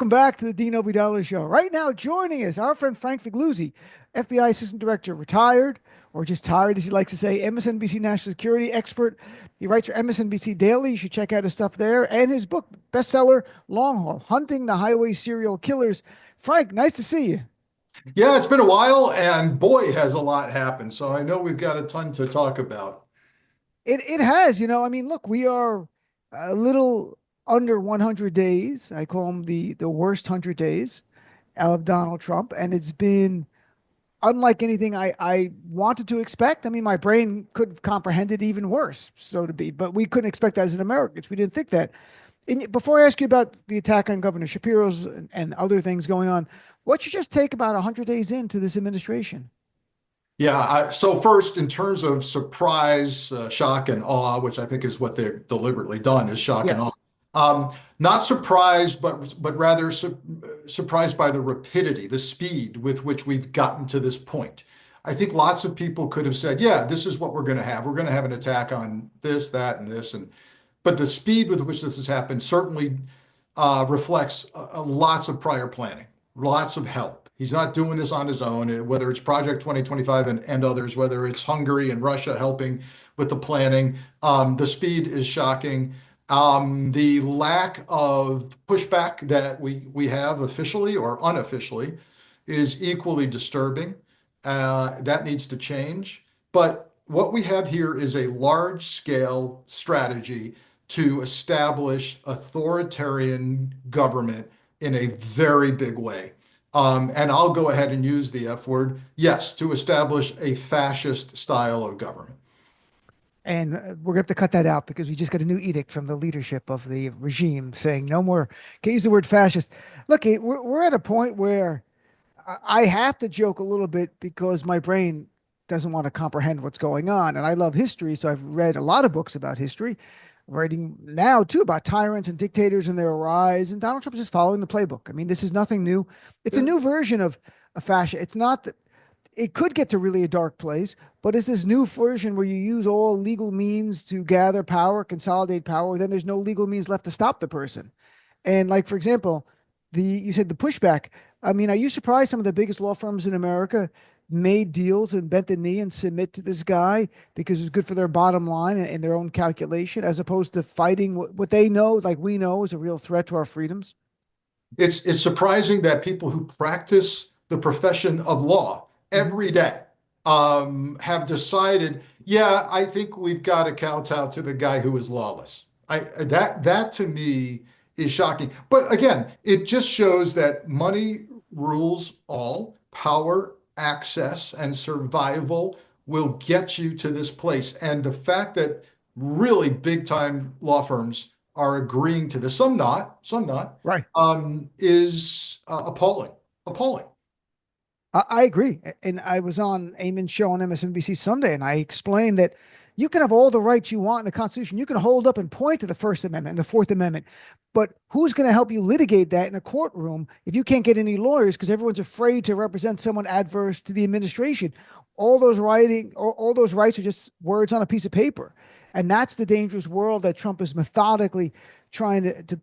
Welcome back to the Dean Obeidallah Show. Right now, joining us, our friend Frank Figliuzzi, FBI Assistant Director, retired, or just tired, as he likes to say, MSNBC national security expert. He writes for MSNBC Daily. You should check out his stuff there. And his book, bestseller, Long Haul, Hunting the Highway Serial Killers. Frank, nice to see you. Yeah, it's been a while, and boy, has a lot happened. So I know we've got a ton to talk about. It has, I mean, look, we are a little under 100 days. I call them the worst 100 days of Donald Trump. And it's been unlike anything I wanted to expect. I mean, my brain could have comprehended even worse, so to be, but we couldn't expect that as an Americans. We didn't think that. And before I ask you about the attack on Governor Shapiro's and other things going on, what you just take about 100 days into this administration? Yeah, so first, in terms of surprise, shock, and awe, which I think is what they've deliberately done, is shock and awe. Yes. Not surprised, but rather surprised by the rapidity, the speed with which we've gotten to this point. I think lots of people could have said, "Yeah, this is what we're going to have. We're going to have an attack on this, that, and this," and but the speed with which this has happened certainly reflects lots of prior planning, lots of help. He's not doing this on his own, whether it's Project 2025 and others, whether it's Hungary and Russia helping with the planning. The speed is shocking. The lack of pushback that we have officially or unofficially is equally disturbing. That needs to change. But what we have here is a large scale strategy to establish authoritarian government in a very big way. And I'll go ahead and use the F word. Yes, to establish a fascist style of government. And we're going to have to cut that out because we just got a new edict from the leadership of the regime saying no more, can't use the word fascist. Look, we're at a point where I have to joke a little bit because my brain doesn't want to comprehend what's going on. And I love history, so I've read a lot of books about history, writing now too about tyrants and dictators and their rise. And Donald Trump is just following the playbook. I mean, this is nothing new. It's a Yeah. new version of a fascist. It's not that it could get to really a dark place, but it's this new version where you use all legal means to gather power, consolidate power. Then there's no legal means left to stop the person. And like, for example, you said the pushback. I mean, are you surprised some of the biggest law firms in America made deals and bent the knee and submit to this guy because it's good for their bottom line and their own calculation, as opposed to fighting what they know, like we know, is a real threat to our freedoms? It's surprising that people who practice the profession of law Mhm. every day have decided, yeah, I think we've got to kowtow to the guy who is lawless. That to me is shocking. But again, it just shows that money rules all, power, access, and survival will get you to this place. And the fact that really big time law firms are agreeing to this, some not, Right. is appalling. Appalling. I agree. And I was on Eamon's show on MSNBC Sunday, and I explained that you can have all the rights you want in the Constitution. You can hold up and point to the First Amendment and the Fourth Amendment. But who's going to help you litigate that in a courtroom if you can't get any lawyers because everyone's afraid to represent someone adverse to the administration? All those rights are just words on a piece of paper. And that's the dangerous world that Trump is methodically trying to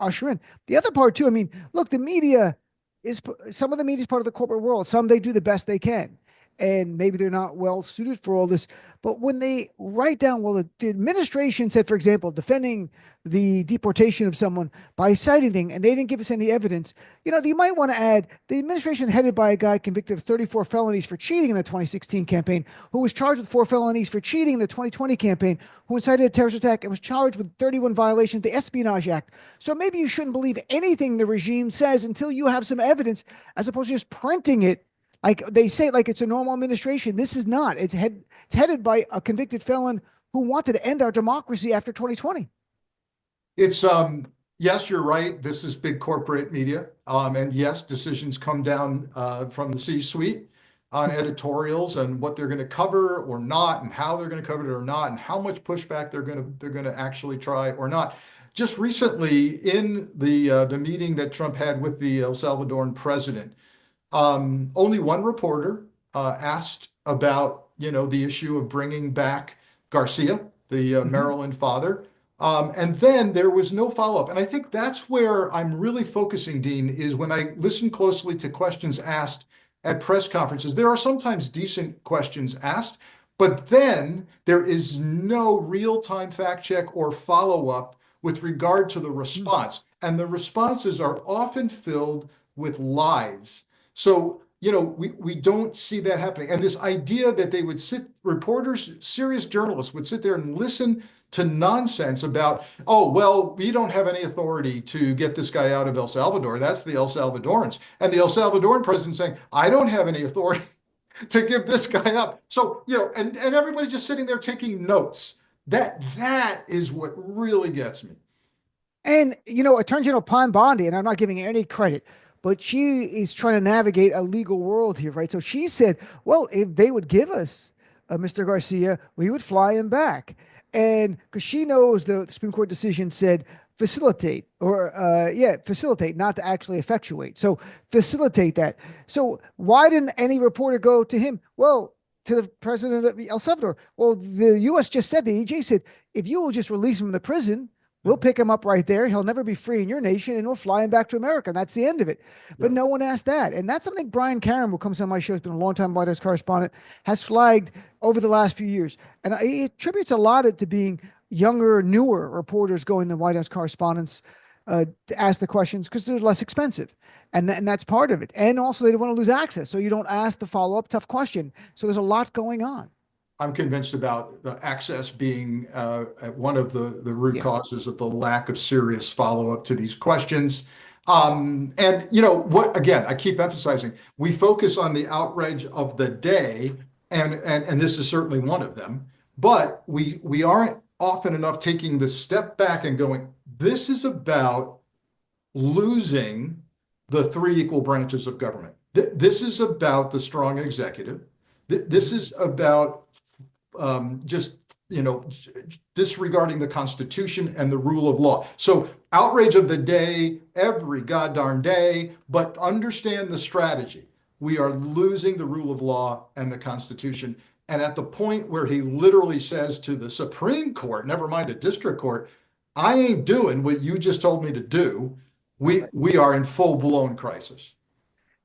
usher in. The other part, too, I mean, look, the media is some of the media is part of the corporate world. Some they do the best they can, and maybe they're not well suited for all this. But when they write down, well, the administration said, for example, defending the deportation of someone by citing thing, and they didn't give us any evidence. You might want to add the administration headed by a guy convicted of 34 felonies for cheating in the 2016 campaign, who was charged with 4 felonies for cheating in the 2020 campaign, who incited a terrorist attack and was charged with 31 violations of the Espionage Act. So maybe you shouldn't believe anything the regime says until you have some evidence, as opposed to just printing it like they say, like it's a normal administration. This is not. It's headed by a convicted felon who wanted to end our democracy after 2020. It's yes, you're right. This is big corporate media. And yes, decisions come down from the C-suite on editorials and what they're going to cover or not, and how they're going to cover it or not, and how much pushback they're going to actually try or not. Just recently, in the meeting that Trump had with the El Salvadoran president, only one reporter asked about, the issue of bringing back Garcia, the Mhm. Maryland father. And then there was no follow-up. And I think that's where I'm really focusing, Dean, is when I listen closely to questions asked at press conferences. There are sometimes decent questions asked, but then there is no real-time fact check or follow-up with regard to the Hmm. response. And the responses are often filled with lies. So, we don't see that happening. And this idea that they would reporters, serious journalists would sit there and listen to nonsense about, oh, well, we don't have any authority to get this guy out of El Salvador. That's the El Salvadorans. And the El Salvadoran president saying, I don't have any authority to give this guy up. So, and everybody just sitting there taking notes. That is what really gets me. And, Attorney General Pine Bondi, and I'm not giving her any credit, but she is trying to navigate a legal world here, right? So she said, well, if they would give us Mr. Garcia, we would fly him back. And because she knows the Supreme Court decision said facilitate, or, facilitate, not to actually effectuate. So facilitate that. So why didn't any reporter go to him? Well, to the president of El Salvador. Well, the U.S. just said, the EJ said, if you will just release him from the prison, we'll pick him up right there. He'll never be free in your nation, and we'll fly him back to America. And that's the end of it. But Yeah. no one asked that. And that's something Brian Caron, who comes on my show, has been a long-time White House correspondent, has flagged over the last few years. And he attributes a lot of it to being younger, newer reporters going to White House correspondents to ask the questions because they're less expensive. And that's part of it. And also, they don't want to lose access. So you don't ask the follow-up tough question. So there's a lot going on. I'm convinced about the access being one of the root Yeah. causes of the lack of serious follow-up to these questions. And what, again, I keep emphasizing, we focus on the outrage of the day, and this is certainly one of them, but we aren't often enough taking the step back and going, this is about losing the three equal branches of government. This is about the strong executive. This is about just disregarding the Constitution and the rule of law. So outrage of the day, every goddamn day, but understand the strategy. We are losing the rule of law and the Constitution. And at the point where he literally says to the Supreme Court, never mind a district court, I ain't doing what you just told me to do, we are in full-blown crisis.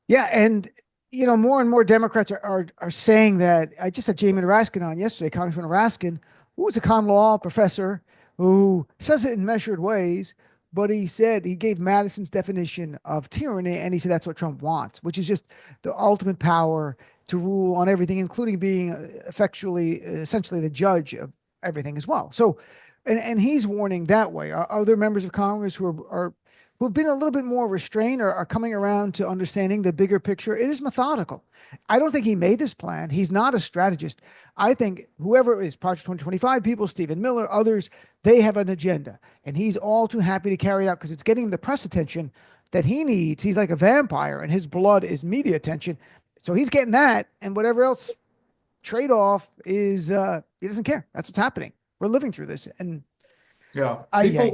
Yeah, and more and more Democrats are saying that. I just had Jamin Raskin on yesterday, Congressman Raskin, who was a common law professor who says it in measured ways, but he said he gave Madison's definition of tyranny, and he said that's what Trump wants, which is just the ultimate power to rule on everything, including being essentially the judge of everything as well. So, and he's warning that way. Other members of Congress who've been a little bit more restrained are coming around to understanding the bigger picture. It is methodical. I don't think he made this plan. He's not a strategist. I think whoever it is, Project 2025 people, Stephen Miller, others, they have an agenda. And he's all too happy to carry it out because it's getting him the press attention that he needs. He's like a vampire, and his blood is media attention. So he's getting that. And whatever else trade off is, he doesn't care. That's what's happening. We're living through this. And Yeah, yeah.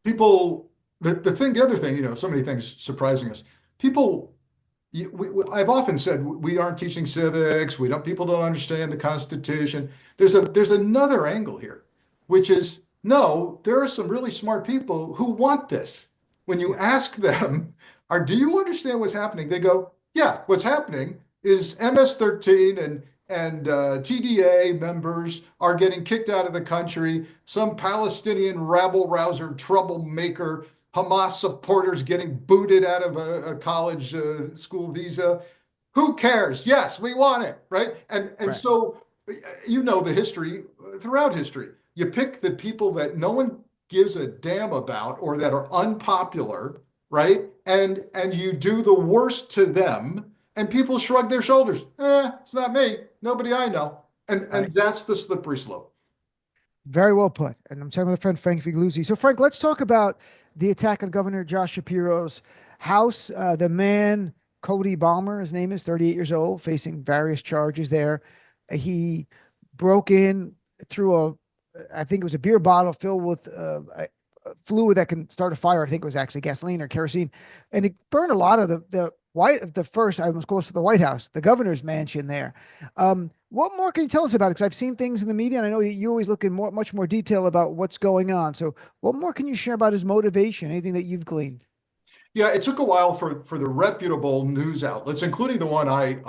people. The other thing, so many things surprising us. People, I've often said we aren't teaching civics. People don't understand the Constitution. There's another angle here, which is no, there are some really smart people who want this. When you ask them, do you understand what's happening? They go, yeah, what's happening is MS-13 and TDA members are getting kicked out of the country. Some Palestinian rabble-rouser, troublemaker, Hamas supporters getting booted out of a college school visa. Who cares? Yes, we want it, right? And Right. so the history throughout history. You pick the people that no one gives a damn about or that are unpopular, right? And you do the worst to them, and people shrug their shoulders. It's not me. Nobody I know. And Right. that's the slippery slope. Very well put. And I'm talking with a friend, Frank Figliuzzi. So, Frank, let's talk about the attack on Governor Josh Shapiro's house. The man, Cody Balmer, his name is 38 years old, facing various charges there. He broke in through I think it was a beer bottle filled with a fluid that can start a fire. I think it was actually gasoline or kerosene. And it burned a lot of the the first, I was close to the White House, the governor's mansion there. What more can you tell us about it? Because I've seen things in the media, and I know you always look in much more detail about what's going on. So, what more can you share about his motivation? Anything that you've gleaned? Yeah, it took a while for the reputable news outlets, including the one I'm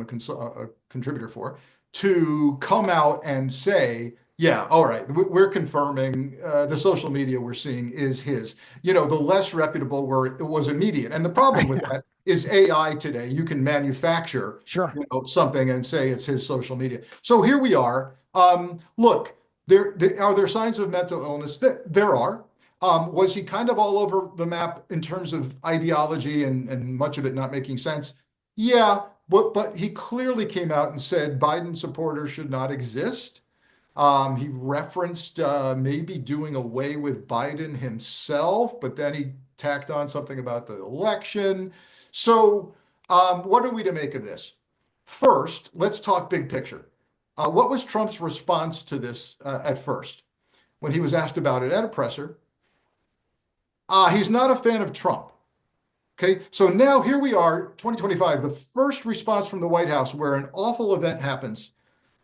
a contributor for, to come out and say, yeah, all right, we're confirming the social media we're seeing is his. The less reputable were it was immediate, and the problem with that is AI today. You can manufacture, Sure. something and say it's his social media. So here we are. Look, are there signs of mental illness? There are. Was he kind of all over the map in terms of ideology and much of it not making sense? Yeah, but he clearly came out and said Biden supporters should not exist. He referenced maybe doing away with Biden himself, but then he tacked on something about the election. So, what are we to make of this? First, let's talk big picture. What was Trump's response to this at first when he was asked about it at a presser? He's not a fan of Trump. Okay, so now here we are, 2025, the first response from the White House where an awful event happens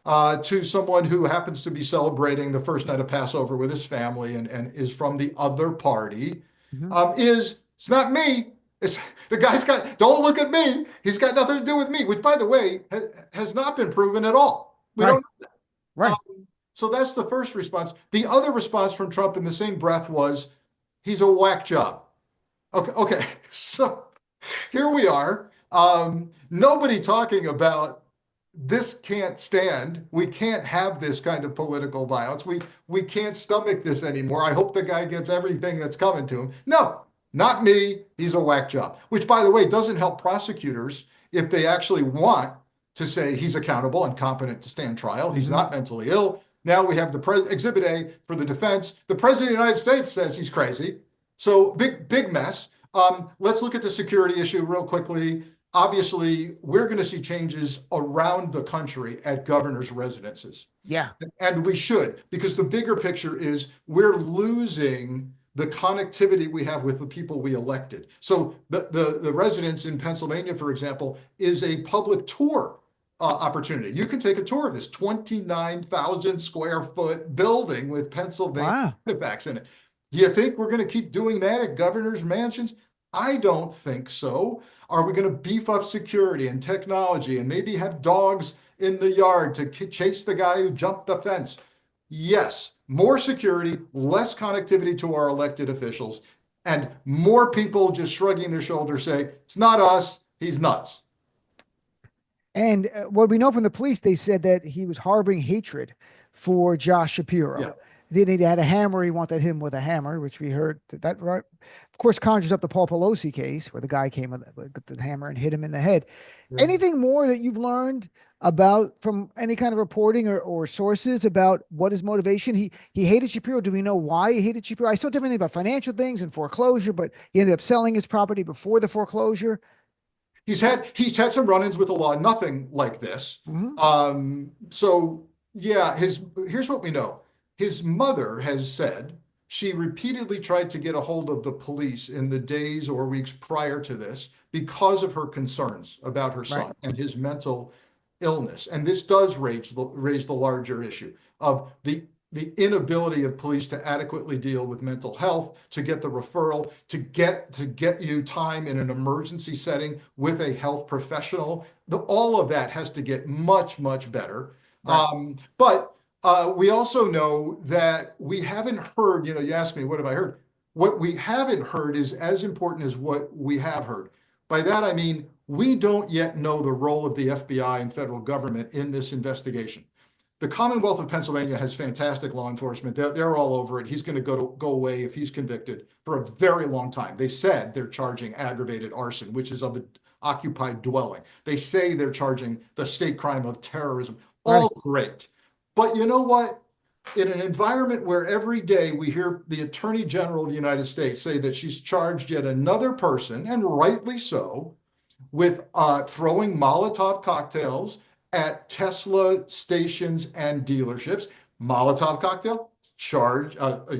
to someone who happens to be celebrating the first night of Passover with his family and is from the other party, Mhm. is it's not me. It's the guy's got, don't look at me. He's got nothing to do with me, which by the way, has not been proven at all. We Right. don't. Um, Right. so that's the first response. The other response from Trump in the same breath was, he's a whack job. Okay. So here we are. Nobody talking about this can't stand. We can't have this kind of political violence. We can't stomach this anymore. I hope the guy gets everything that's coming to him. No, not me. He's a whack job. Which, by the way, doesn't help prosecutors if they actually want to say he's accountable and competent to stand trial. He's Hmm. not mentally ill. Now we have the Exhibit A for the defense. The president of the United States says he's crazy. So big mess. Let's look at the security issue real quickly. Obviously, we're going to see changes around the country at governors' residences. Yeah. And we should, because the bigger picture is we're losing the connectivity we have with the people we elected. So the residence in Pennsylvania, for example, is a public tour opportunity. You can take a tour of this 29,000 square foot building with Pennsylvania Wow. artifacts in it. Do you think we're going to keep doing that at governors' mansions? I don't think so. Are we going to beef up security and technology and maybe have dogs in the yard to chase the guy who jumped the fence? Yes, more security, less connectivity to our elected officials, and more people just shrugging their shoulders say, it's not us, he's nuts. And what we know from the police, they said that he was harboring hatred for Josh Shapiro. Yeah. Then he had a hammer. He wanted him with a hammer, which we heard that right, of course, conjures up the Paul Pelosi case where the guy came with the hammer and hit him in the head. Yeah. Anything more that you've learned about from any kind of reporting or sources about what his motivation? He hated Shapiro. Do we know why he hated Shapiro? I saw different things about financial things and foreclosure, but he ended up selling his property before the foreclosure. He's had some run-ins with the law, nothing like this. Mhm. So yeah, here's what we know. His mother has said she repeatedly tried to get a hold of the police in the days or weeks prior to this because of her concerns about her Right. son and his mental illness. And this does raise the larger issue of the inability of police to adequately deal with mental health, to get the referral, to get you time in an emergency setting with a health professional. All of that has to get much better. Right. But we also know that we haven't heard. You asked me, what have I heard? What we haven't heard is as important as what we have heard. By that I mean we don't yet know the role of the FBI and federal government in this investigation. The Commonwealth of Pennsylvania has fantastic law enforcement. They're all over it. He's going to go away if he's convicted for a very long time. They said they're charging aggravated arson, which is of an occupied dwelling. They say they're charging the state crime of terrorism. Right. All great. But you know what? In an environment where every day we hear the Attorney General of the United States say that she's charged yet another person, and rightly so, with throwing Molotov cocktails at Tesla stations and dealerships. Molotov cocktail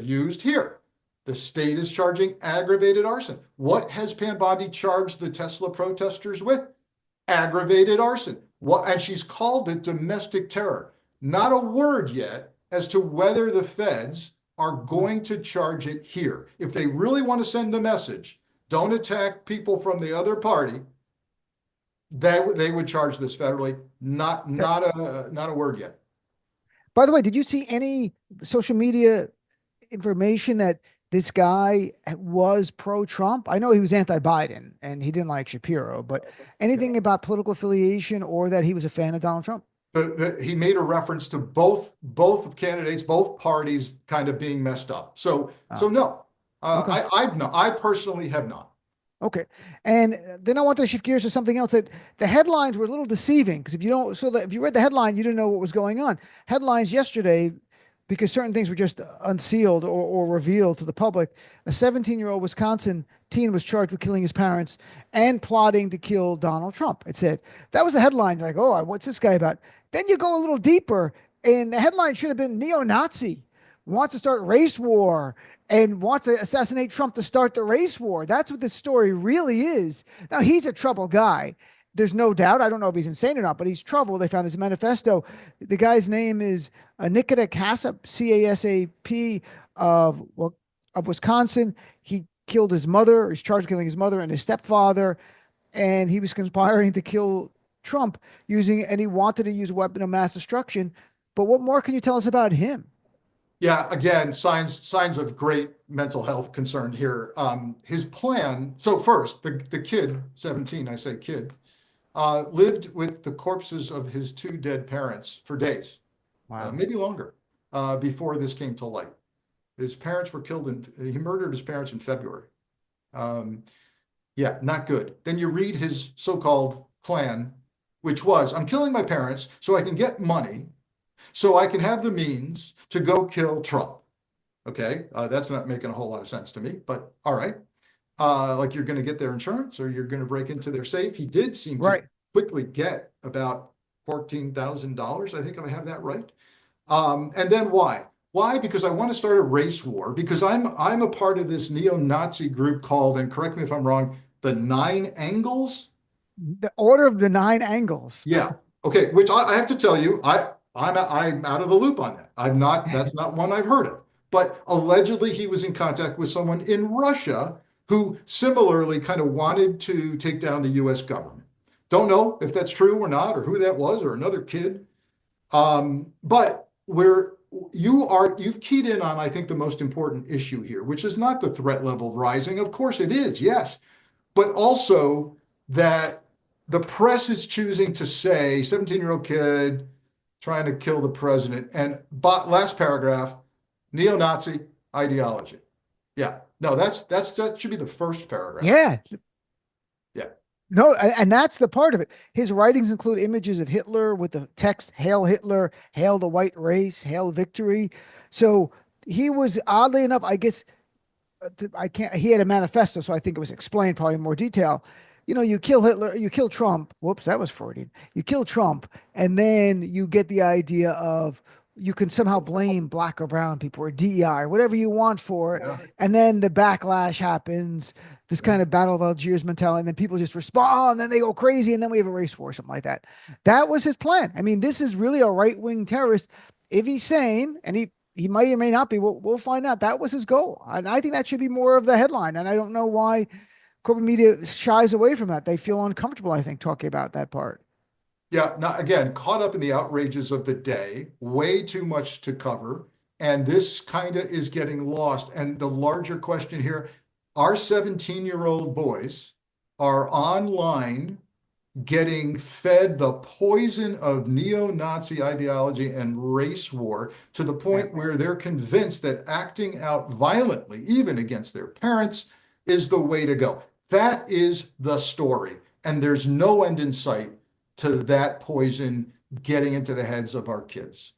used here. The state is charging aggravated arson. What has Pam Bondi charged the Tesla protesters with? Aggravated arson. What? And she's called it domestic terror. Not a word yet as to whether the feds are going to charge it here. If they really want to send the message, don't attack people from the other party, they would charge this federally. Not a word yet. By the way, did you see any social media information that this guy was pro-Trump? I know he was anti-Biden and he didn't like Shapiro, but anything about political affiliation or that he was a fan of Donald Trump? He made a reference to both candidates, both parties kind of being messed up. So no, Okay. I personally have not. Okay. And then I want to shift gears to something else that the headlines were a little deceiving because if you don't, so that if you read the headline, you didn't know what was going on. Headlines yesterday, because certain things were just unsealed or revealed to the public. A 17-year-old Wisconsin teen was charged with killing his parents and plotting to kill Donald Trump. It said that was a headline. Like, oh, what's this guy about? Then you go a little deeper, and the headline should have been neo-Nazi wants to start race war and wants to assassinate Trump to start the race war. That's what this story really is. Now, he's a troubled guy. There's no doubt. I don't know if he's insane or not, but he's troubled. They found his manifesto. The guy's name is Nikita Kasap, Casap of Wisconsin. He killed his mother. He's charged with killing his mother and his stepfather. And he was conspiring to kill Trump and he wanted to use a weapon of mass destruction. But what more can you tell us about him? Yeah, again, signs of great mental health concern here. His plan. So first, the kid, 17, I say kid, lived with the corpses of his two dead parents for days, Wow. maybe longer, before this came to light. His parents were killed he murdered his parents in February. Yeah, not good. Then you read his so-called plan, which was, I'm killing my parents so I can get money, so I can have the means to go kill Trump. Okay, that's not making a whole lot of sense to me, but all right. Like you're going to get their insurance or you're going to break into their safe. He did seem to Right. quickly get about $14,000. I think I have that right. And then why? Why? Because I want to start a race war because I'm a part of this neo-Nazi group called, and correct me if I'm wrong, the Nine Angles. The Order of the Nine Angles. Yeah. Okay. Which I have to tell you, I'm out of the loop on that. That's not one I've heard of. But allegedly he was in contact with someone in Russia who similarly kind of wanted to take down the US government. Don't know if that's true or not, or who that was, or another kid. But you've keyed in on, I think, the most important issue here, which is not the threat level rising. Of course it is, yes, but also that the press is choosing to say 17-year-old kid trying to kill the president. And last paragraph, neo-Nazi ideology. Yeah, no, that should be the first paragraph. Yeah. Yeah. No, and that's the part of it. His writings include images of Hitler with the text, Hail Hitler, Hail the white race, Hail victory. So he was, oddly enough, I guess, he had a manifesto, so I think it was explained probably in more detail. You know, you kill Hitler, you kill Trump. Whoops, that was Freudian. You kill Trump, and then you get the idea of you can somehow blame black or brown people or DEI or whatever you want for it. Yeah. And then the backlash happens, this kind of Battle of Algiers mentality, and then people just respond, and then they go crazy, and then we have a race war or something like that. That was his plan. I mean, this is really a right-wing terrorist. If he's sane, and he might or may not be, we'll find out. That was his goal. And I think that should be more of the headline. And I don't know why corporate media shies away from that. They feel uncomfortable, I think, talking about that part. Yeah, now again, caught up in the outrages of the day, way too much to cover. And this kind of is getting lost. And the larger question here, our 17-year-old boys are online getting fed the poison of neo-Nazi ideology and race war to the point where they're convinced that acting out violently, even against their parents, is the way to go. That is the story. And there's no end in sight to that poison getting into the heads of our kids.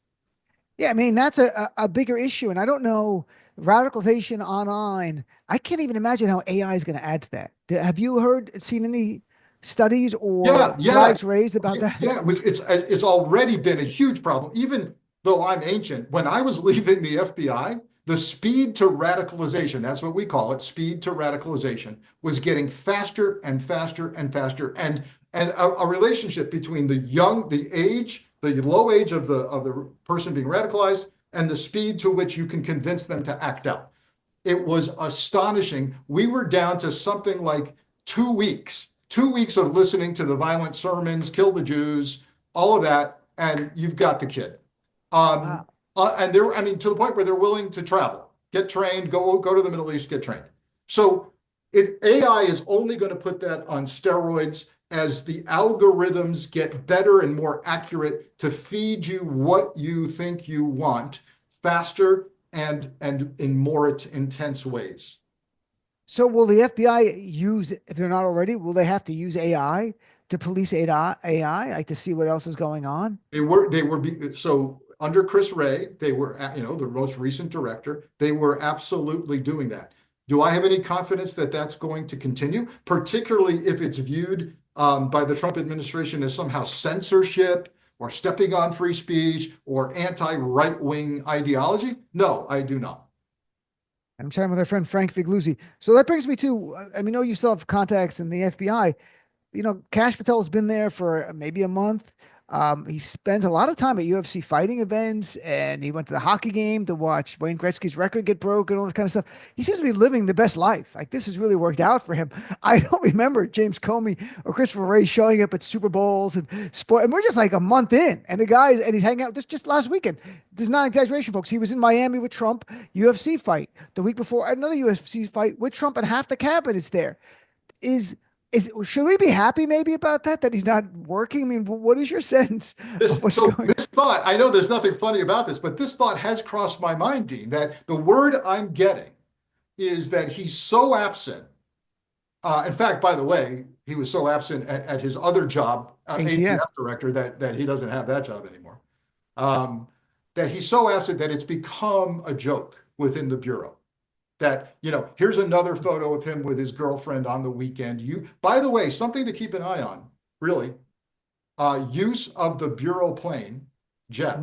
Yeah, I mean, that's a bigger issue. And I don't know, radicalization online, I can't even imagine how AI is going to add to that. Have you seen any studies or flags raised about that? Yeah, it's already been a huge problem. Even though I'm ancient, when I was leaving the FBI, The speed to radicalization, that's what we call it, speed to radicalization, was getting faster and faster and faster. And a relationship between the low age of the person being radicalized and the speed to which you can convince them to act out. It was astonishing. We were down to something like 2 weeks, 2 weeks of listening to the violent sermons, kill the Jews, all of that, and you've got the kid. Wow. And I mean, to the point where they're willing to travel, get trained, go to the Middle East, get trained. So AI is only going to put that on steroids as the algorithms get better and more accurate to feed you what you think you want faster and in more intense ways. So will the FBI use, if they're not already, will they have to use AI to police AI, like to see what else is going on? So under Chris Wray, they were, the most recent director, they were absolutely doing that. Do I have any confidence that that's going to continue, particularly if it's viewed by the Trump administration as somehow censorship or stepping on free speech or anti-right-wing ideology? No, I do not. I'm chatting with our friend Frank Figliuzzi. So that brings me to, I mean, I know you still have contacts in the FBI. Kash Patel has been there for maybe a month. He spends a lot of time at UFC fighting events, and he went to the hockey game to watch Wayne Gretzky's record get broken, all this kind of stuff. He seems to be living the best life. Like, this has really worked out for him. I don't remember James Comey or Christopher Wray showing up at Super Bowls and sport. And we're just like a month in, and he's hanging out just last weekend. This is not exaggeration, folks. He was in Miami with Trump, UFC fight. The week before, another UFC fight with Trump, and half the cabinet's there. Should we be happy maybe about that he's not working? I mean, what is your sense of what's going on? This thought, I know there's nothing funny about this, but this thought has crossed my mind, Dean, that the word I'm getting is that he's so absent. In fact, by the way, he was so absent at his other job, ATF director, that he doesn't have that job anymore. That he's so absent that it's become a joke within the Bureau. That, here's another photo of him with his girlfriend on the weekend. By the way, something to keep an eye on, really, use of the Bureau plane jet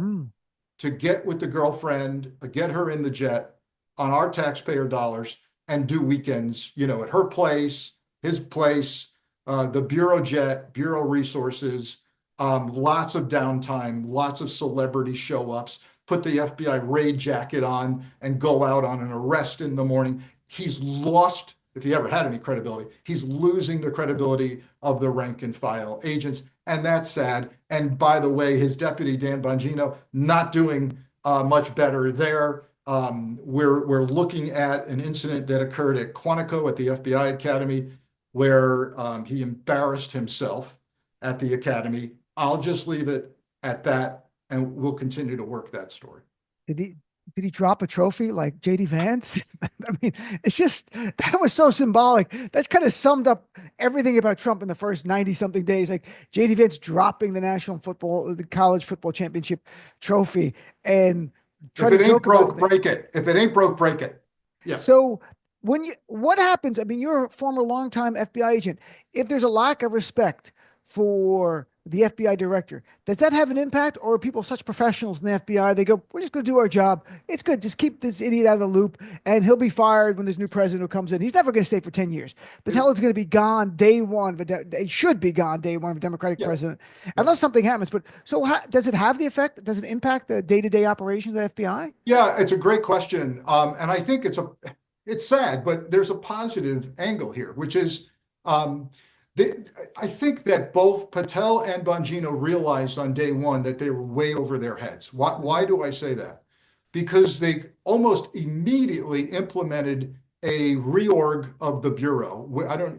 to get with the girlfriend, get her in the jet on our taxpayer dollars and do weekends, at her place, his place, the Bureau jet, Bureau resources, lots of downtime, lots of celebrity show ups. Put the FBI raid jacket on and go out on an arrest in the morning. He's lost, if he ever had any credibility, he's losing the credibility of the rank and file agents. And that's sad. And by the way, his deputy, Dan Bongino, not doing much better there. We're looking at an incident that occurred at Quantico at the FBI Academy where he embarrassed himself at the Academy. I'll just leave it at that. And we'll continue to work that story. Did he drop a trophy like JD Vance? I mean, it's just, that was so symbolic. That's kind of summed up everything about Trump in the first 90 something days. Like JD Vance dropping the college football championship trophy and try to joke about it. Break it. If it ain't broke, break it. Yeah. So what happens? I mean, you're a former longtime FBI agent. If there's a lack of respect for the FBI director, does that have an impact, or are people such professionals in the FBI? They go, we're just going to do our job. It's good. Just keep this idiot out of the loop, and he'll be fired when there's a new president who comes in. He's never going to stay for 10 years. Patel is going to be gone day one. It should be gone day one of a Democratic president, unless something happens. But so does it have the effect? Does it impact the day-to-day operations of the FBI? Yeah, it's a great question. And I think it's sad, but there's a positive angle here, which is, I think that both Patel and Bongino realized on day one that they were way over their heads. Why do I say that? Because they almost immediately implemented a reorg of the Bureau.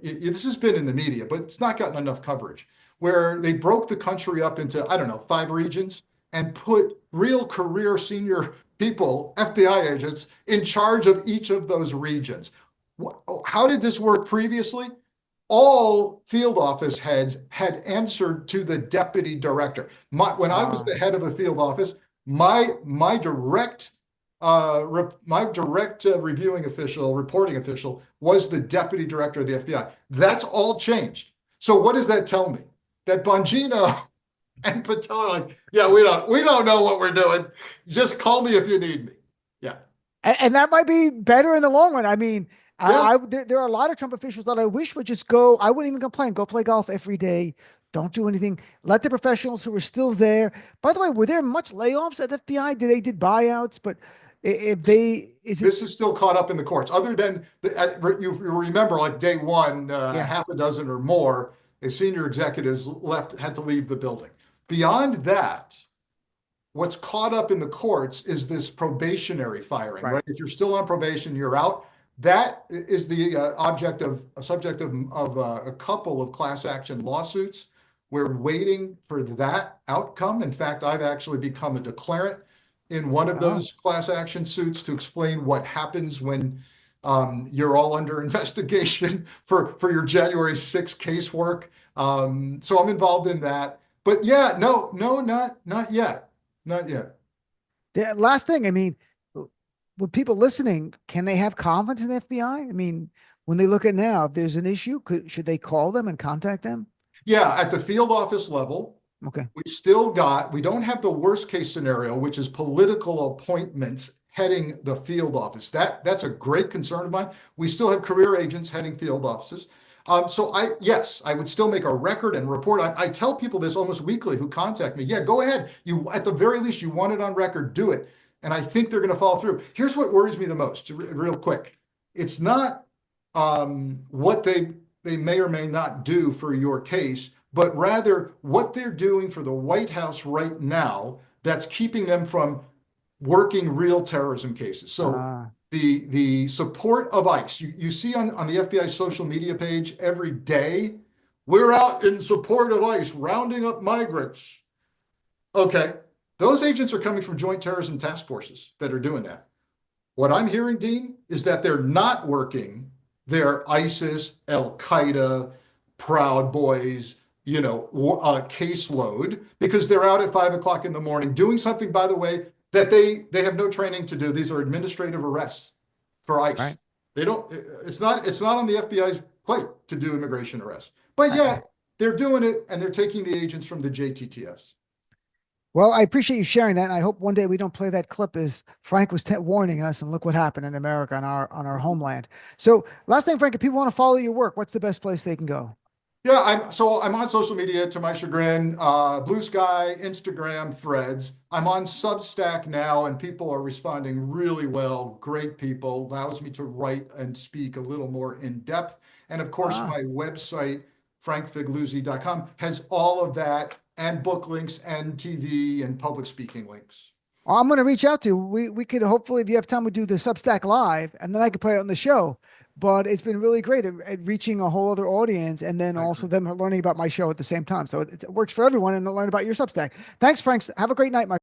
This has been in the media, but it's not gotten enough coverage, where they broke the country up into, 5 regions and put real career senior people, FBI agents, in charge of each of those regions. How did this work previously? All field office heads had answered to the deputy director. When I was the head of a field office, my direct reporting official was the deputy director of the FBI. That's all changed. So what does that tell me? That Bongino and Patel are like, yeah, we don't know what we're doing. Just call me if you need me. Yeah. And that might be better in the long run. I mean, Yeah. there are a lot of Trump officials that I wish would just go. I wouldn't even complain. Go play golf every day. Don't do anything. Let the professionals who are still there. By the way, were there much layoffs at FBI? Did buyouts? But if they is it This is still caught up in the courts. Other than you remember, like day one, yeah, half a dozen or more senior executives had to leave the building. Beyond that, what's caught up in the courts is this probationary firing, right. right? If you're still on probation, you're out. That is the object of a subject of a couple of class action lawsuits. We're waiting for that outcome. In fact, I've actually become a declarant in one of Oh, those class action suits to explain what happens when you're all under investigation for your January 6th casework. So I'm involved in that. But yeah, no, not yet. Not yet. the last thing. I mean, with people listening, can they have confidence in the FBI? I mean, when they look at now, if there's an issue, should they call them and contact them? Yeah, at the field office level, Okay. we don't have the worst case scenario, which is political appointments heading the field office. That's a great concern of mine. We still have career agents heading field offices. So yes, I would still make a record and report. I tell people this almost weekly who contact me. Yeah, go ahead. You, at the very least, you want it on record, do it. And I think they're going to follow through. Here's what worries me the most, real quick. It's not what they may or may not do for your case, but rather what they're doing for the White House right now that's keeping them from working real terrorism cases. So Uh, the support of ICE, you see on the FBI social media page every day, we're out in support of ICE, rounding up migrants. Okay, those agents are coming from joint terrorism task forces that are doing that. What I'm hearing, Dean, is that they're not working their ISIS, Al Qaeda, Proud Boys, caseload because they're out at 5 o'clock in the morning doing something, by the way, that they have no training to do. These are administrative arrests for ICE. right. They don't. It's not on the FBI's plate to do immigration arrests, but I, yeah, they're doing it and they're taking the agents from the JTTFs. well, I appreciate you sharing that. And I hope one day we don't play that clip as Frank was warning us and look what happened in America on our homeland. So last thing, Frank, if people want to follow your work, what's the best place they can go? Yeah, I'm on social media to my chagrin, Blue Sky, Instagram, Threads. I'm on Substack now, and people are responding really well. Great people, allows me to write and speak a little more in depth. And of course, Ah, my website, frankfigliuzzi.com, has all of that and book links and TV and public speaking links. I'm going to reach out to. We could hopefully, if you have time, we do the Substack live, and then I could play it on the show. But it's been really great at reaching a whole other audience, and then I also agree. them learning about my show at the same time. So it works for everyone, and learn about your Substack. Thanks, Frank. Have a great night, my